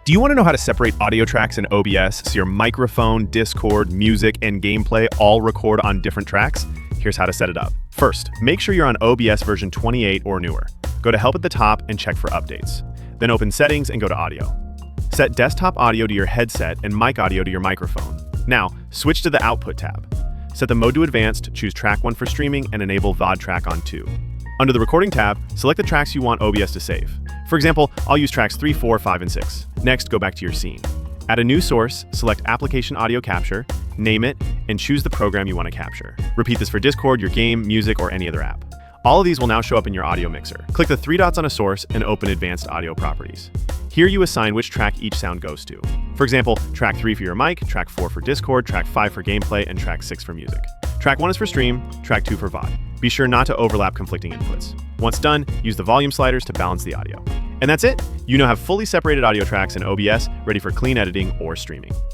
Do you want to know how to separate audio tracks in OBS so your microphone, Discord, music, and gameplay all record on different tracks? Here's how to set it up. First, make sure you're on OBS version 28 or newer. Go to Help at the top and check for updates. Then open Settings and go to Audio. Set desktop audio to your headset and mic audio to your microphone. Now, switch to the Output tab. Set the mode to Advanced, choose Track 1 for streaming, and enable VOD track on 2. Under the Recording tab, select the tracks you want OBS to save. For example, I'll use tracks 3, 4, 5, and 6. Next, go back to your scene. Add a new source, select Application Audio Capture, name it, and choose the program you want to capture. Repeat this for Discord, your game, music, or any other app. All of these will now show up in your audio mixer. Click the 3 dots on a source and open Advanced Audio Properties. Here you assign which track each sound goes to. For example, track 3 for your mic, track 4 for Discord, track 5 for gameplay, and track 6 for music. Track 1 is for stream, track 2 for VOD. Be sure not to overlap conflicting inputs. Once done, use the volume sliders to balance the audio. And that's it! You now have fully separated audio tracks in OBS ready for clean editing or streaming.